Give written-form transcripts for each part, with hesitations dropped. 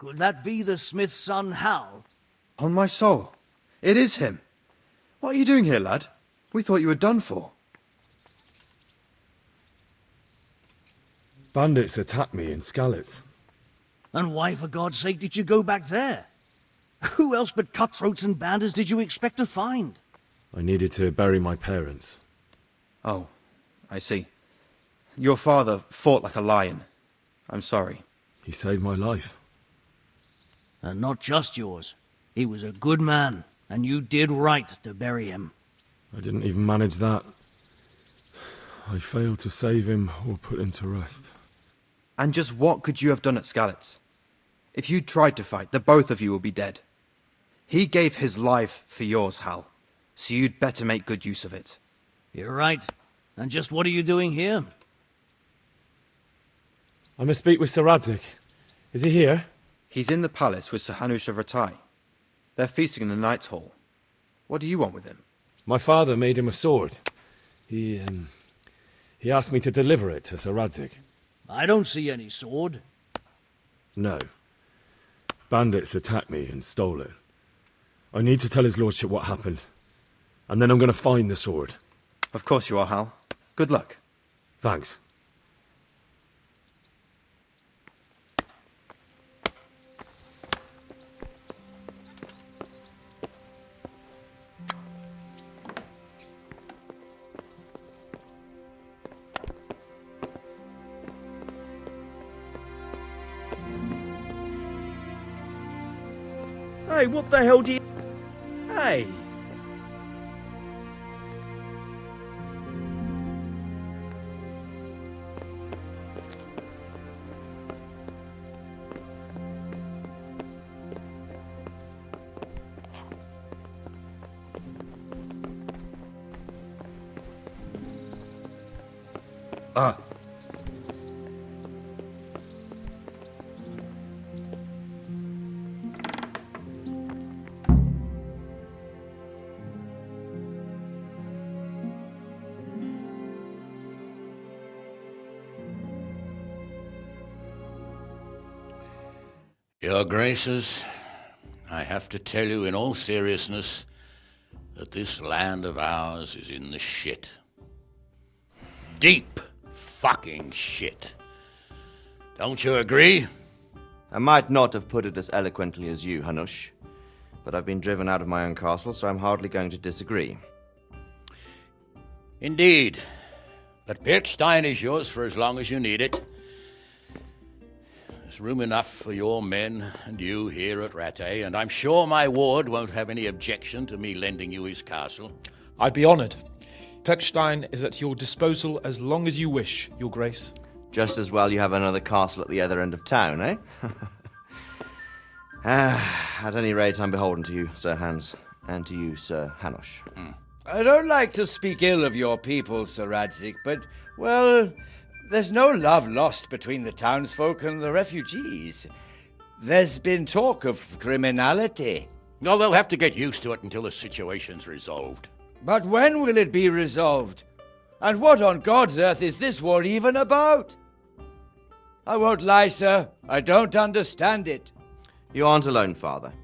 Could that be the smith's son, Hal? On my soul, it is him. What are you doing here, lad? We thought you were done for. Bandits attacked me in Skalitz. And why, for God's sake, did you go back there? Who else but cutthroats and bandits did you expect to find? I needed to bury my parents. Oh, I see. Your father fought like a lion. I'm sorry. He saved my life. And not just yours. He was a good man, and you did right to bury him. I didn't even manage that. I failed to save him or put him to rest. And just what could you have done at Skalitz? If you tried to fight, the both of you will be dead. He gave his life for yours, Hal, so you'd better make good use of it. You're right. And just what are you doing here? I must speak with Sir Radzig. Is he here? He's in the palace with Sir Hanush of Ratai. They're feasting in the Knight's Hall. What do you want with him? My father made him a sword. He asked me to deliver it to Sir Radzig. I don't see any sword. No. Bandits attacked me and stole it. I need to tell his lordship what happened. And then I'm going to find the sword. Of course you are, Hal. Good luck. Thanks. Hey, what the hell do you... Hey! Ah. Your Graces, I have to tell you in all seriousness that this land of ours is in the shit. Deep fucking shit. Don't you agree? I might not have put it as eloquently as you, Hanush, but I've been driven out of my own castle, so I'm hardly going to disagree. Indeed. But Pirkstein is yours for as long as you need it. There's room enough for your men and you here at Rattay, and I'm sure my ward won't have any objection to me lending you his castle. I'd be honoured. Pirkstein is at your disposal as long as you wish, Your Grace. Just as well you have another castle at the other end of town, eh? At any rate, I'm beholden to you, Sir Hans, and to you, Sir Hanush. I don't like to speak ill of your people, Sir Radzig, but, well, there's no love lost between the townsfolk and the refugees. There's been talk of criminality. Well, they'll have to get used to it until the situation's resolved. But when will it be resolved? And what on God's earth is this war even about? I won't lie, sir. I don't understand it. You aren't alone, Father.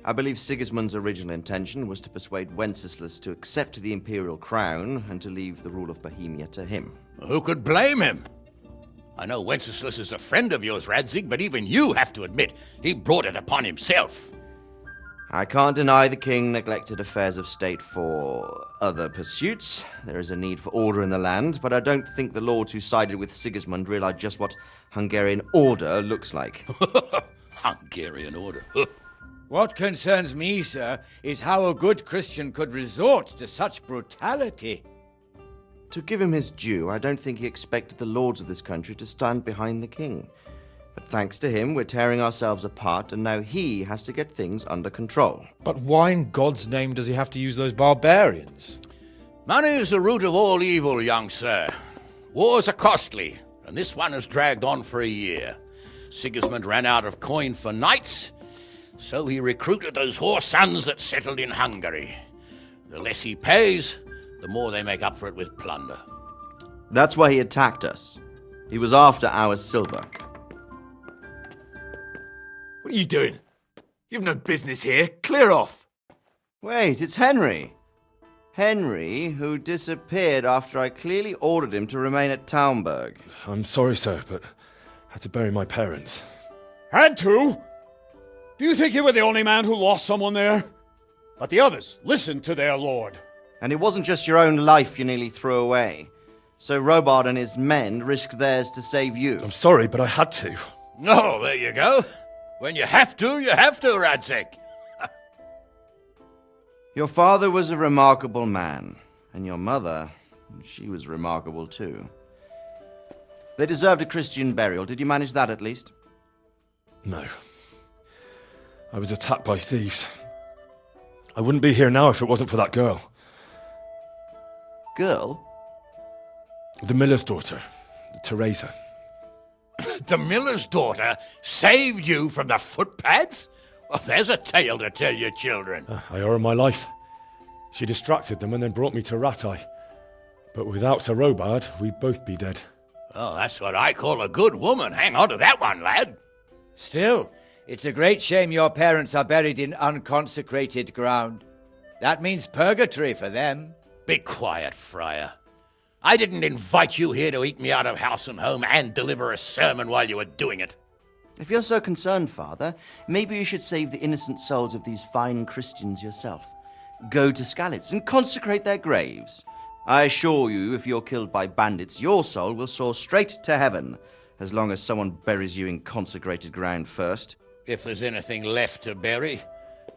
I believe Sigismund's original intention was to persuade Wenceslas to accept the imperial crown and to leave the rule of Bohemia to him. Who could blame him? I know Wenceslas is a friend of yours, Radzig, but even you have to admit he brought it upon himself. I can't deny the king neglected affairs of state for other pursuits. There is a need for order in the land, but I don't think the lords who sided with Sigismund realized just what Hungarian order looks like. Hungarian order. What concerns me, sir, is how a good Christian could resort to such brutality. To give him his due, I don't think he expected the lords of this country to stand behind the king. But thanks to him, we're tearing ourselves apart, and now he has to get things under control. But why in God's name does he have to use those barbarians? Money is the root of all evil, young sir. Wars are costly, and this one has dragged on for a year. Sigismund ran out of coin for knights, so he recruited those whore sons that settled in Hungary. The less he pays, the more they make up for it with plunder. That's why he attacked us. He was after our silver. What are you doing? You've no business here. Clear off. Wait, it's Henry. Henry, who disappeared after I clearly ordered him to remain at Townburg. I'm sorry, sir, but I had to bury my parents. Had to? Do you think you were the only man who lost someone there? But the others listened to their lord. And it wasn't just your own life you nearly threw away. So Robard and his men risked theirs to save you. I'm sorry, but I had to. Oh, there you go. When you have to, Radzik. Your father was a remarkable man, and your mother, she was remarkable too. They deserved a Christian burial. Did you manage that at least? No. I was attacked by thieves. I wouldn't be here now if it wasn't for that girl. Girl? The miller's daughter, Teresa. The miller's daughter saved you from the footpads? Well, there's a tale to tell your children. I owe her my life. She distracted them and then brought me to Rattay. But without Sir Robard, we'd both be dead. Oh, that's what I call a good woman. Hang on to that one, lad. Still, it's a great shame your parents are buried in unconsecrated ground. That means purgatory for them. Be quiet, Friar. I didn't invite you here to eat me out of house and home and deliver a sermon while you were doing it. If you're so concerned, Father, maybe you should save the innocent souls of these fine Christians yourself. Go to Skalitz and consecrate their graves. I assure you, if you're killed by bandits, your soul will soar straight to heaven, as long as someone buries you in consecrated ground first. If there's anything left to bury,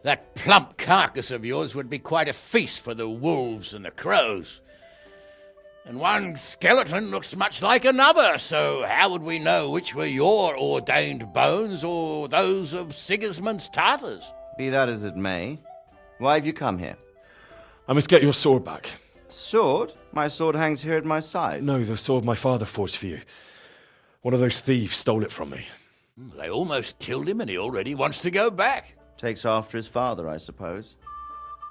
that plump carcass of yours would be quite a feast for the wolves and the crows. And one skeleton looks much like another, so how would we know which were your ordained bones or those of Sigismund's Tartars? Be that as it may, why have you come here? I must get your sword back. Sword? My sword hangs here at my side. No, the sword my father forged for you. One of those thieves stole it from me. They almost killed him and he already wants to go back. Takes after his father, I suppose.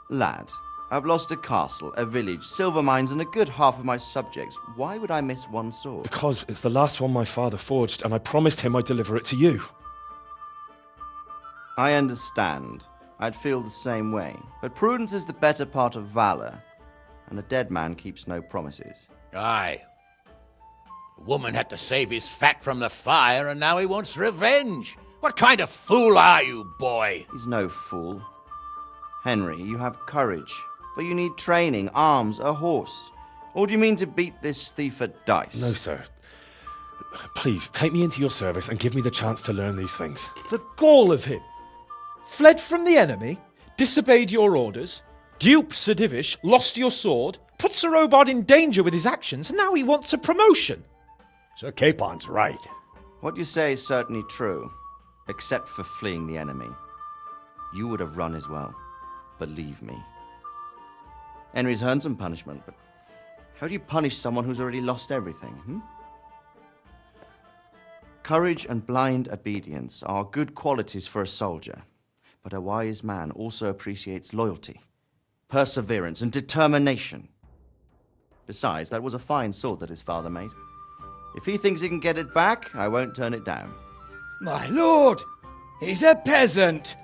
Lad, I've lost a castle, a village, silver mines, and a good half of my subjects. Why would I miss one sword? Because it's the last one my father forged, and I promised him I'd deliver it to you. I understand. I'd feel the same way. But prudence is the better part of valor, and a dead man keeps no promises. Aye. The woman had to save his fat from the fire, and now he wants revenge. What kind of fool are you, boy? He's no fool. Henry, you have courage, but you need training, arms, a horse. Or do you mean to beat this thief at dice? No, sir. Please, take me into your service and give me the chance to learn these things. The gall of him. Fled from the enemy, disobeyed your orders, duped Sir Divish, lost your sword, put Sir Robard in danger with his actions, and now he wants a promotion. Sir Capon's right. What you say is certainly true, except for fleeing the enemy. You would have run as well. Believe me. Henry's earned some punishment, but how do you punish someone who's already lost everything, Courage and blind obedience are good qualities for a soldier, but a wise man also appreciates loyalty, perseverance, and determination. Besides, that was a fine sword that his father made. If he thinks he can get it back, I won't turn it down. My lord, he's a peasant.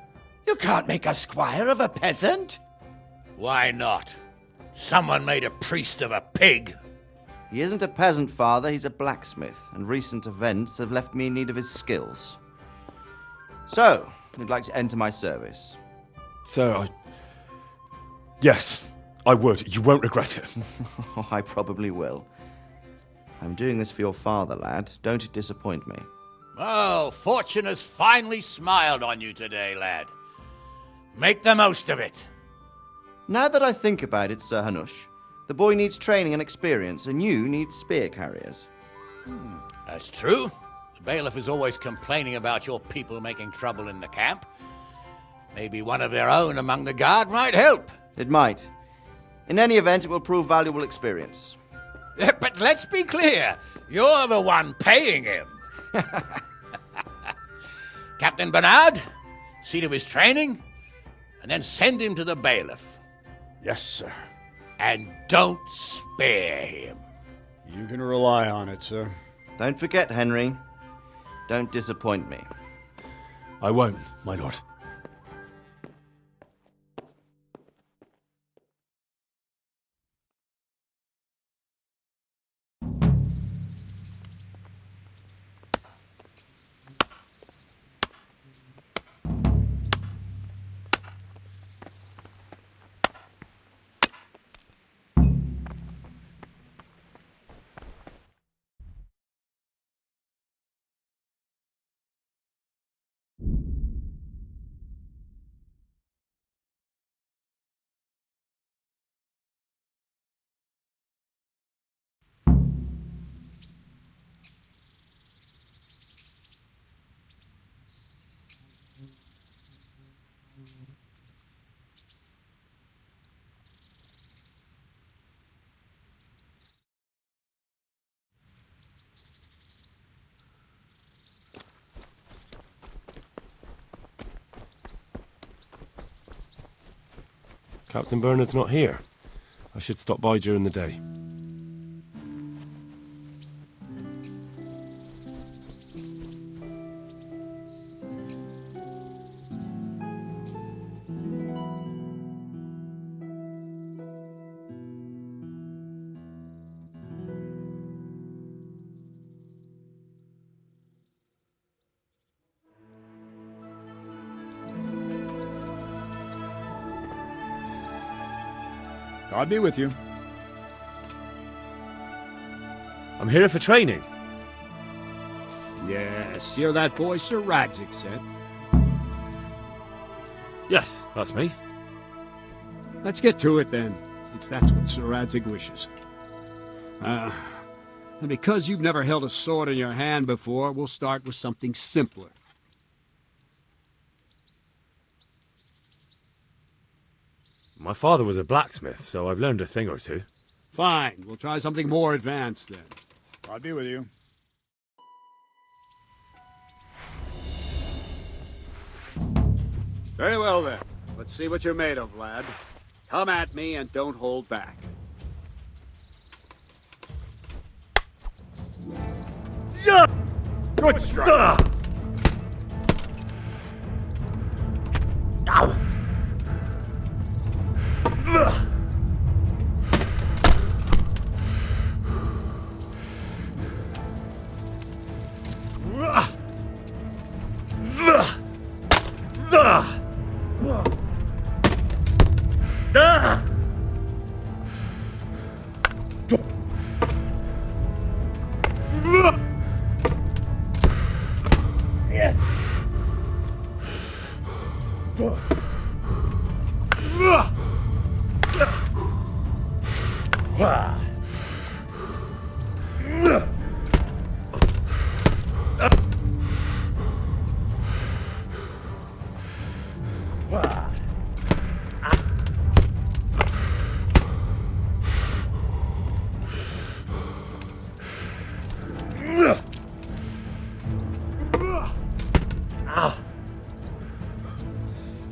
You can't make a squire of a peasant. Why not? Someone made a priest of a pig. He isn't a peasant, Father, he's a blacksmith, and recent events have left me in need of his skills. So, you'd like to enter my service? Sir, Yes, I would. You won't regret it. Oh, I probably will. I'm doing this for your father, lad. Don't disappoint me. Oh, fortune has finally smiled on you today, lad. Make the most of it. Now that I think about it, Sir Hanush, the boy needs training and experience, and you need spear carriers. That's true. The bailiff is always complaining about your people making trouble in the camp. Maybe one of their own among the guard might help. It might. In any event, it will prove valuable experience. But let's be clear. You're the one paying him. Captain Bernard, see to his training, and then send him to the bailiff. Yes, sir. And don't spare him. You can rely on it, sir. Don't forget, Henry. Don't disappoint me. I won't, my lord. Captain Bernard's not here. I should stop by during the day. God be with you. I'm here for training. Yes, you're that boy Sir Radzig said. Yes, that's me. Let's get to it then, since that's what Sir Radzig wishes. And because you've never held a sword in your hand before, we'll start with something simpler. My father was a blacksmith, so I've learned a thing or two. Fine, we'll try something more advanced then. God be with you. Very well then. Let's see what you're made of, lad. Come at me and don't hold back. Good strike. Ow!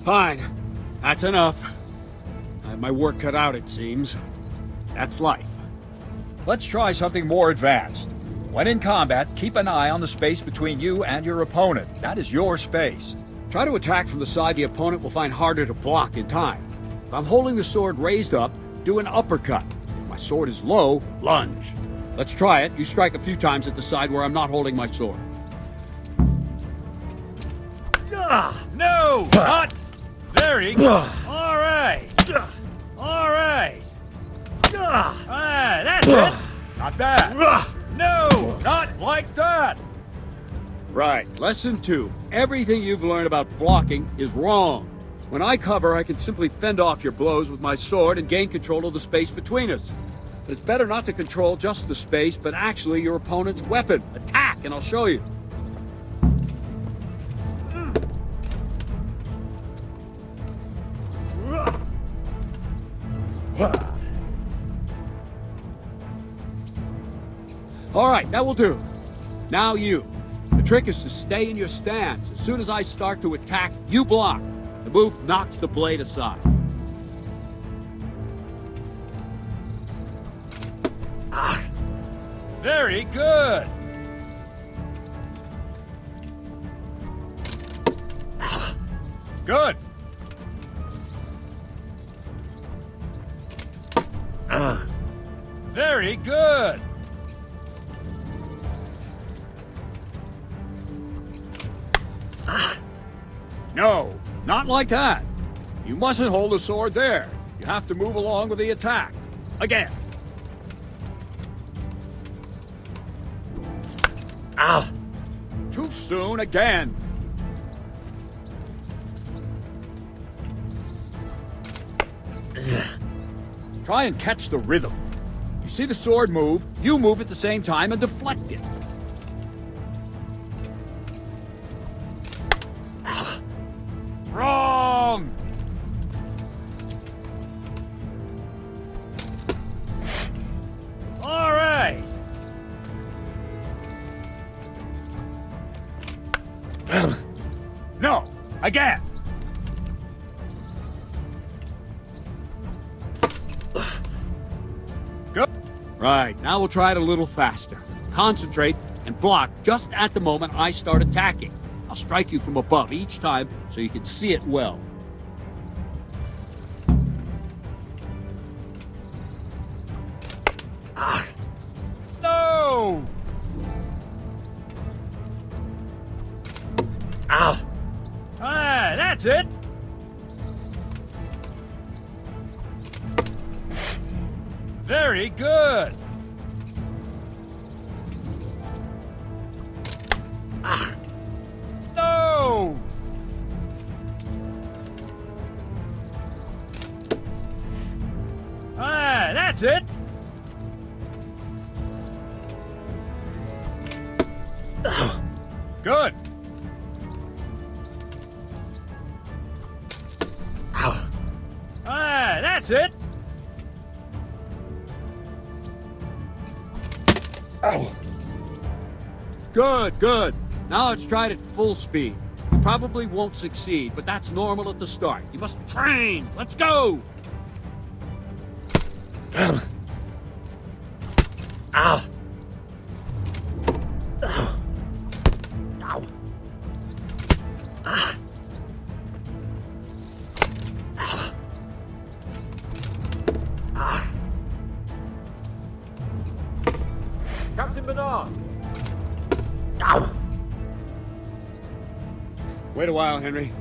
Fine. That's enough. I have my work cut out, it seems. That's life. Let's try something more advanced. When in combat, keep an eye on the space between you and your opponent. That is your space. Try to attack from the side the opponent will find harder to block in time. If I'm holding the sword raised up, do an uppercut. If my sword is low, lunge. Let's try it. You strike a few times at the side where I'm not holding my sword. No! Not very good. All right. All right. That's it. Not bad. No, not like that. Right. Lesson 2. Everything you've learned about blocking is wrong. When I cover, I can simply fend off your blows with my sword and gain control of the space between us. But it's better not to control just the space, but actually your opponent's weapon. Attack, and I'll show you. All right, that will do. Now you. The trick is to stay in your stance. As soon as I start to attack, you block. The move knocks the blade aside. Very good. Good. Very good. No, not like that. You mustn't hold the sword there. You have to move along with the attack. Again. Too soon again. Try and catch the rhythm. You see the sword move, you move at the same time and deflect it. Wrong! All right. No, again. Good. Right, now we'll try it a little faster. Concentrate and block just at the moment I start attacking. I'll strike you from above each time so you can see it well. No! That's it. Very good. No! That's it. Good. That's it. Good, good. Now let's try it at full speed. You probably won't succeed, but that's normal at the start. You must train. Let's go. Captain Bernard! Wait a while, Henry.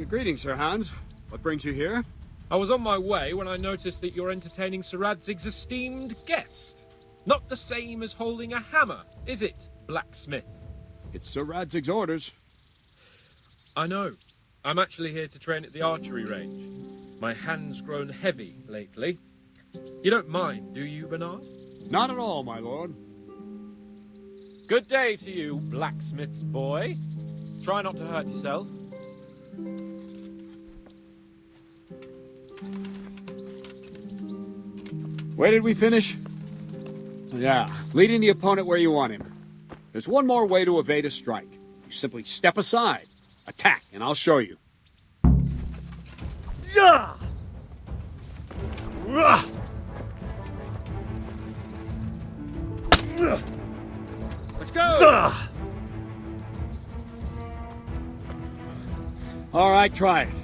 Greetings, Sir Hans. What brings you here? I was on my way when I noticed that you're entertaining Sir Radzig's esteemed guest. Not the same as holding a hammer, is it, blacksmith? It's Sir Radzig's orders. I know. I'm actually here to train at the archery range. My hand's grown heavy lately. You don't mind, do you, Bernard? Not at all, my lord. Good day to you, blacksmith's boy. Try not to hurt yourself. Where did we finish? Yeah, leading the opponent where you want him. There's one more way to evade a strike. You simply step aside, attack, and I'll show you. Yeah! Let's go! All right, try it.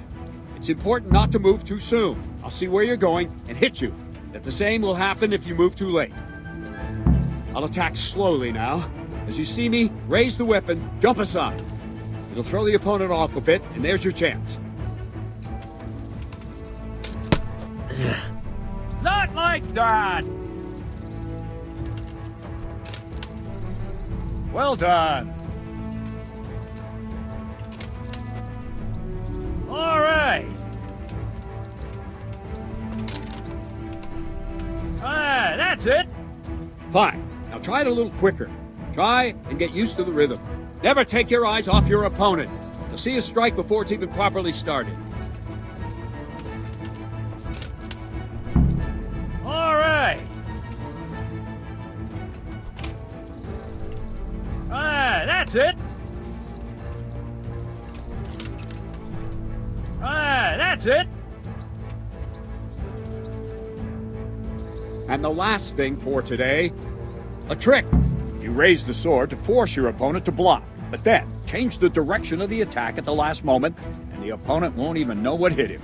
It's important not to move too soon. I'll see where you're going and hit you. That the same will happen if you move too late. I'll attack slowly now. As you see me, raise the weapon, jump aside. It'll throw the opponent off a bit, and there's your chance. Not like that! Well done. All right. That's it. Fine. Now try it a little quicker. Try and get used to the rhythm. Never take your eyes off your opponent. You'll see a strike before it's even properly started. All right. That's it. That's it. And the last thing for today, a trick. You raise the sword to force your opponent to block, but then change the direction of the attack at the last moment, and the opponent won't even know what hit him.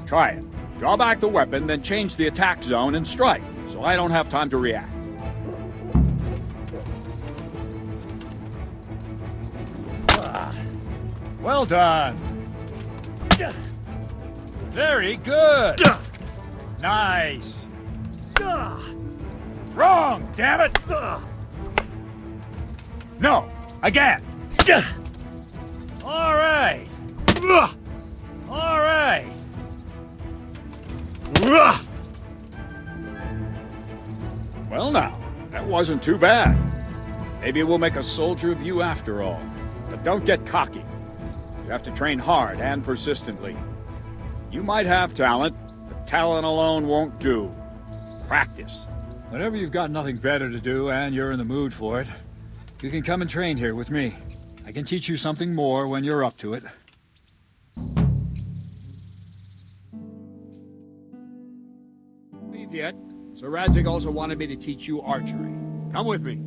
Try it. Draw back the weapon, then change the attack zone and strike, so I don't have time to react. Well done. Very good. Nice. Wrong, damn it. No, again. All right. All right. Well now, that wasn't too bad. Maybe we'll make a soldier of you after all. But don't get cocky. You have to train hard and persistently. You might have talent, but talent alone won't do. Practice. Whenever you've got nothing better to do and you're in the mood for it, you can come and train here with me. I can teach you something more when you're up to it. Leave yet. So Radzig also wanted me to teach you archery. Come with me.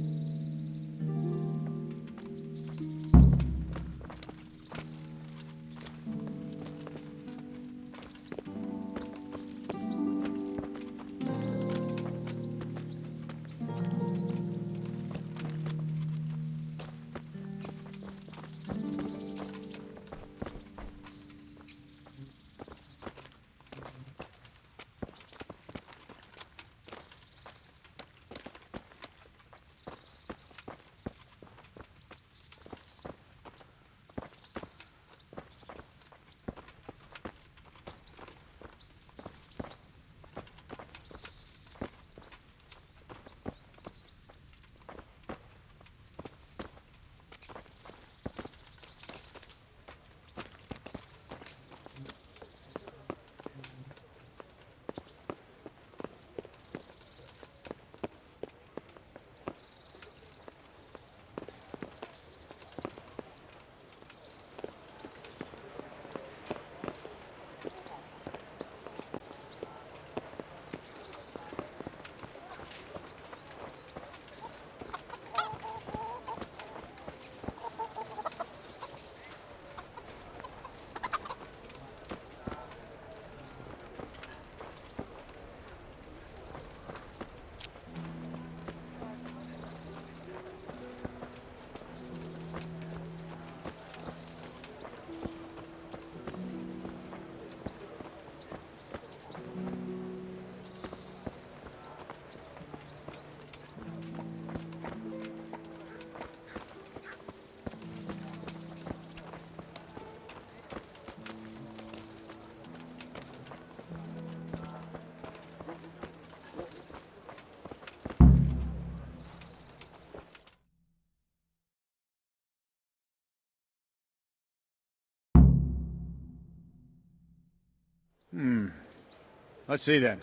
Let's see then.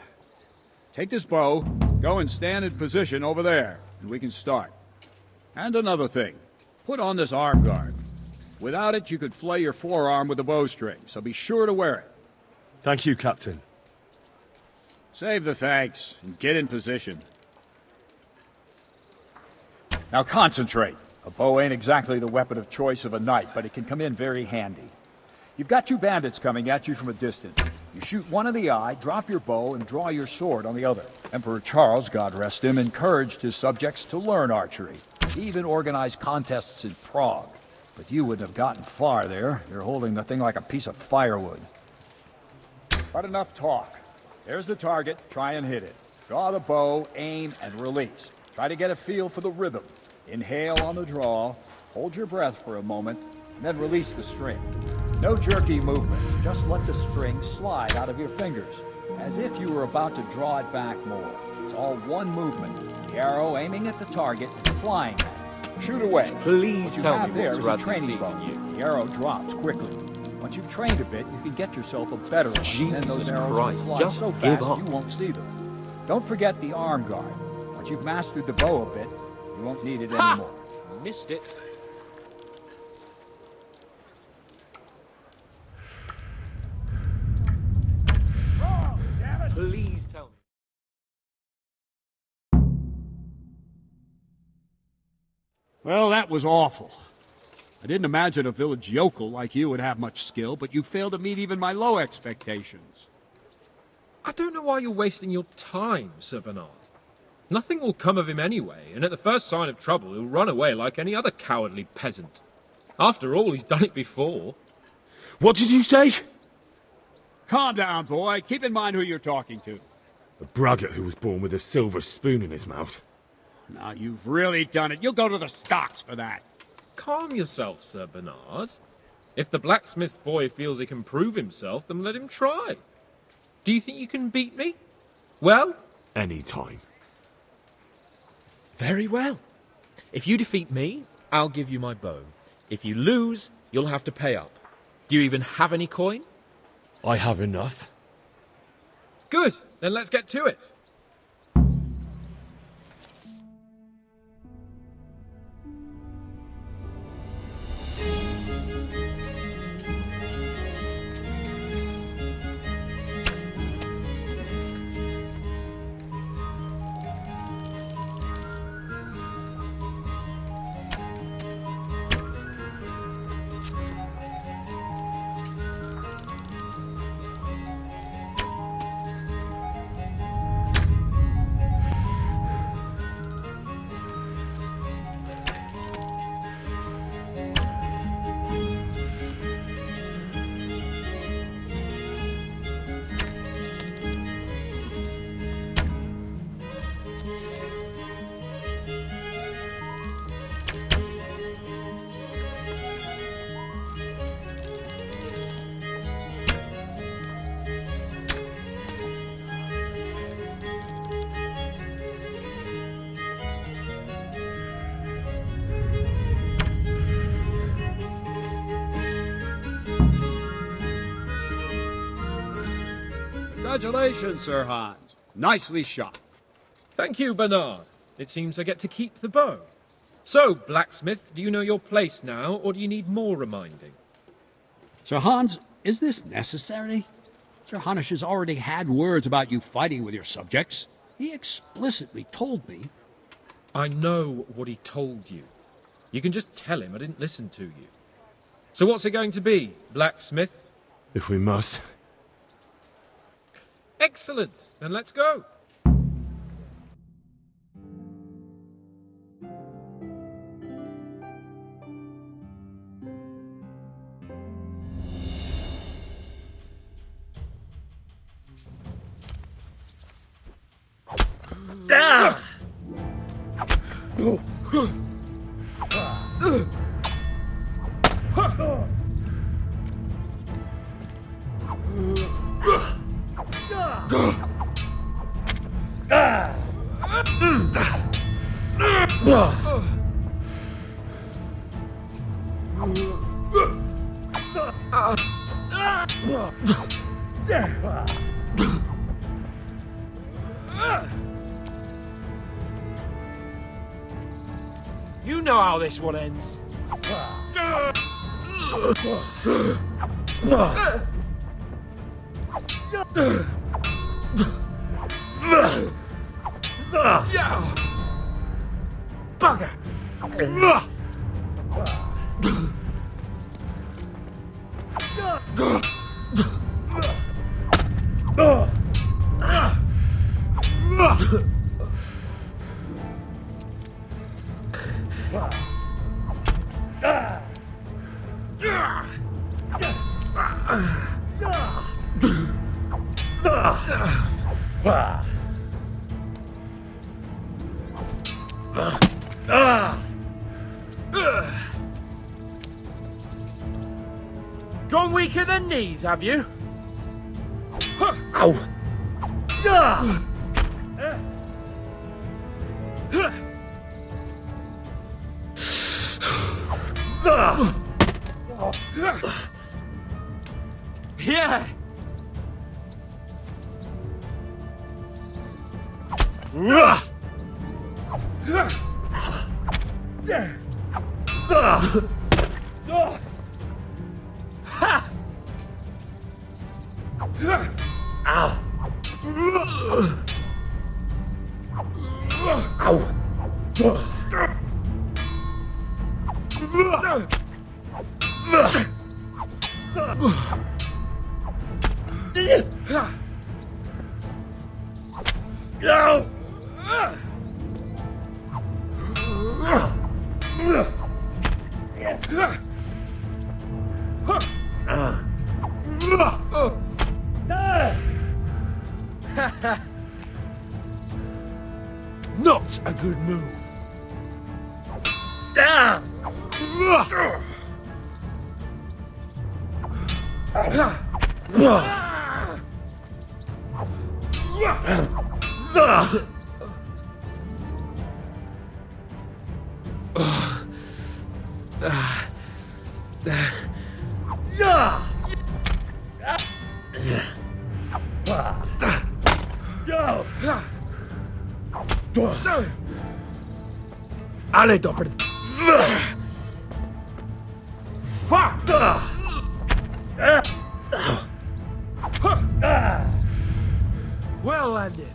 Take this bow, go and stand in position over there, and we can start. And another thing, put on this arm guard. Without it, you could flay your forearm with a bowstring, so be sure to wear it. Thank you, Captain. Save the thanks, and get in position. Now concentrate. A bow ain't exactly the weapon of choice of a knight, but it can come in very handy. You've got two bandits coming at you from a distance. You shoot one in the eye, drop your bow, and draw your sword on the other. Emperor Charles, God rest him, encouraged his subjects to learn archery. He even organized contests in Prague. But you wouldn't have gotten far there. You're holding the thing like a piece of firewood. But enough talk. There's the target. Try and hit it. Draw the bow, aim, and release. Try to get a feel for the rhythm. Inhale on the draw, hold your breath for a moment, and then release the string. No jerky movements, just let the string slide out of your fingers, as if you were about to draw it back more. It's all one movement, the arrow aiming at the target and flying at it. Shoot away. Please What you tell have me there what's is a Radzig training seeking bow. you. The arrow drops quickly. Once you've trained a bit, you can get yourself a better one. Then those Jesus arrows Christ, will fly just so give fast up. you won't see them. Don't forget the arm guard. Once you've mastered the bow a bit, you won't need it anymore. Missed it. Please tell me. Well, that was awful. I didn't imagine a village yokel like you would have much skill, but you failed to meet even my low expectations. I don't know why you're wasting your time, Sir Bernard. Nothing will come of him anyway, and at the first sign of trouble he'll run away like any other cowardly peasant. After all, he's done it before. What did you say? Calm down, boy. Keep in mind who you're talking to. A braggart who was born with a silver spoon in his mouth. Now, you've really done it. You'll go to the stocks for that. Calm yourself, Sir Bernard. If the blacksmith's boy feels he can prove himself, then let him try. Do you think you can beat me? Well? Any time. Very well. If you defeat me, I'll give you my bow. If you lose, you'll have to pay up. Do you even have any coin? I have enough. Good, then let's get to it. Congratulations, Sir Hans. Nicely shot. Thank you, Bernard. It seems I get to keep the bow. So, blacksmith, do you know your place now, or do you need more reminding? Sir Hans, is this necessary? Sir Hanush has already had words about you fighting with your subjects. He explicitly told me. I know what he told you. You can just tell him I didn't listen to you. So what's it going to be, blacksmith? If we must. Excellent. Then let's go. You know how this one ends. Bugger! Gone weaker than knees, have you? Ow! Yeah! Not a good move. Ale dobre. Fuck! Well landed.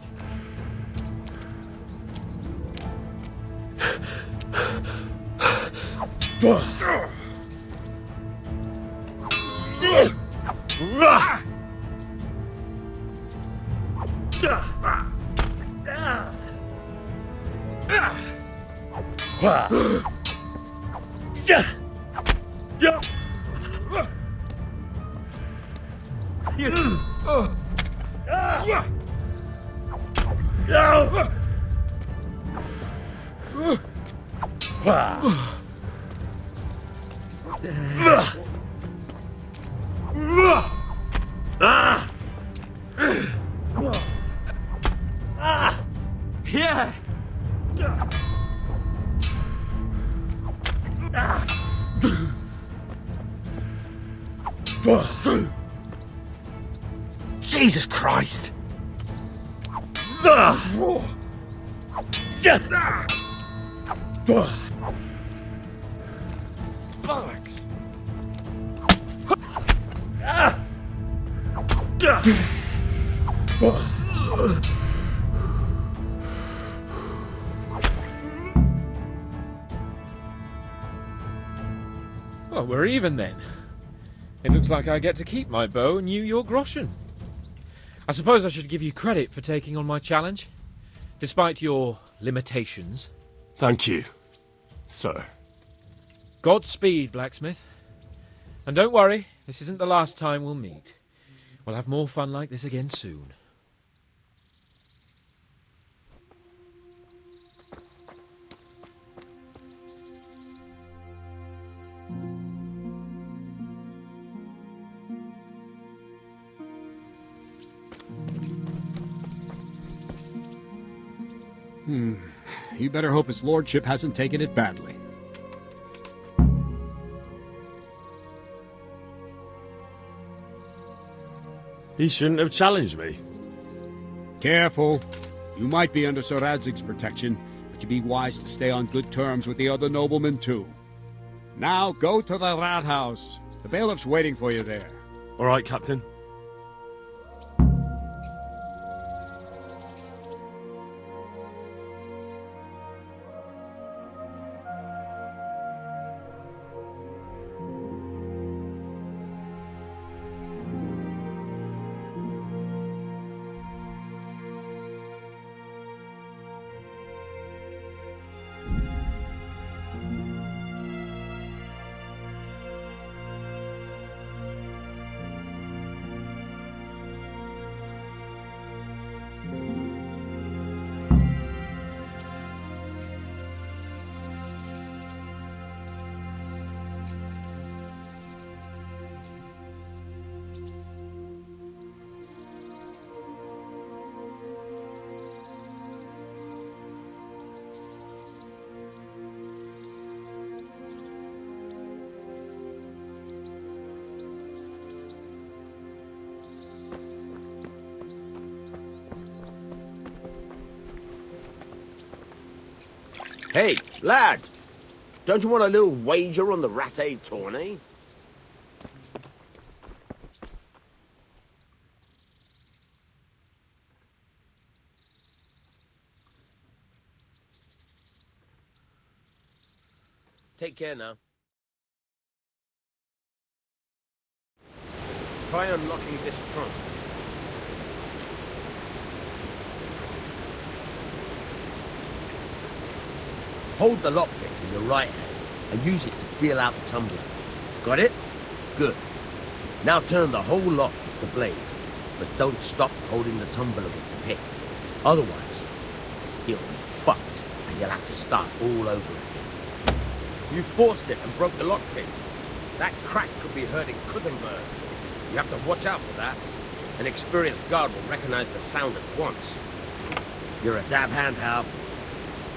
Yeah. Jesus Christ! Well, we're even then. It looks like I get to keep my bow and you your groschen. I suppose I should give you credit for taking on my challenge, despite your limitations. Thank you, sir. Godspeed, blacksmith. And don't worry, this isn't the last time we'll meet. We'll have more fun like this again soon. You better hope his lordship hasn't taken it badly. He shouldn't have challenged me. Careful. You might be under Sir Radzig's protection, but you'd be wise to stay on good terms with the other noblemen too. Now go to the rat house. The bailiff's waiting for you there. All right, Captain. Hey, lad! Don't you want a little wager on the ratte tourney? Take care now. Try unlocking this trunk. Hold the lockpick in your right hand and use it to feel out the tumbler. Got it? Good. Now turn the whole lock with the blade, but don't stop holding the tumbler with the pick. Otherwise, you'll be fucked and you'll have to start all over again. You forced it and broke the lockpick. That crack could be hurting Kuttenberg. You have to watch out for that. An experienced guard will recognize the sound at once. You're a dab hand, Hal.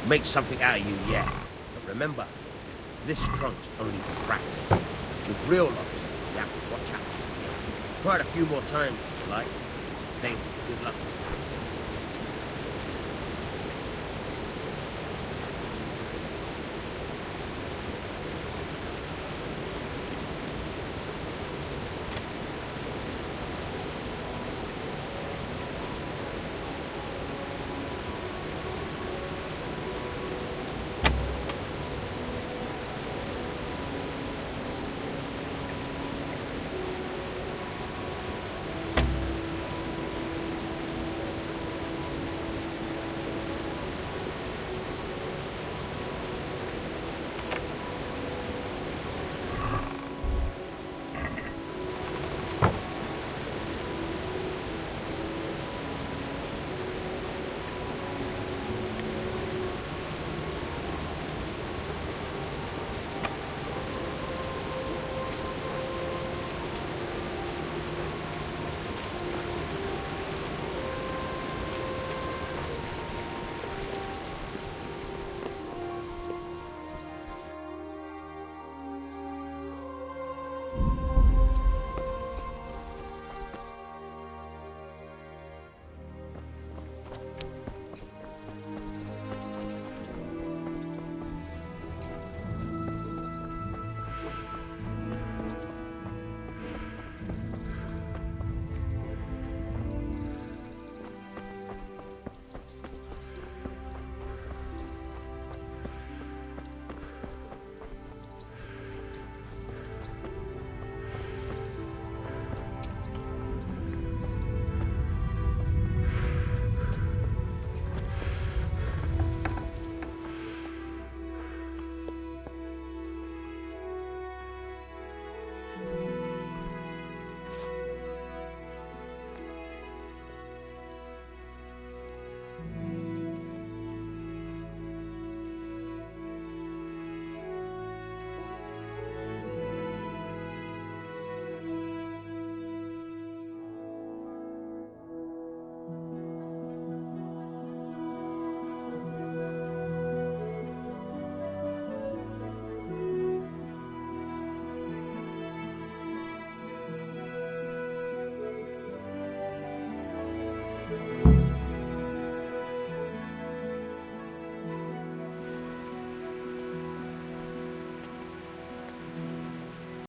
Make something out of you yet. But remember, this trunk's only for practice. With real locks, you have to watch out. Try it a few more times if you like. Then good luck.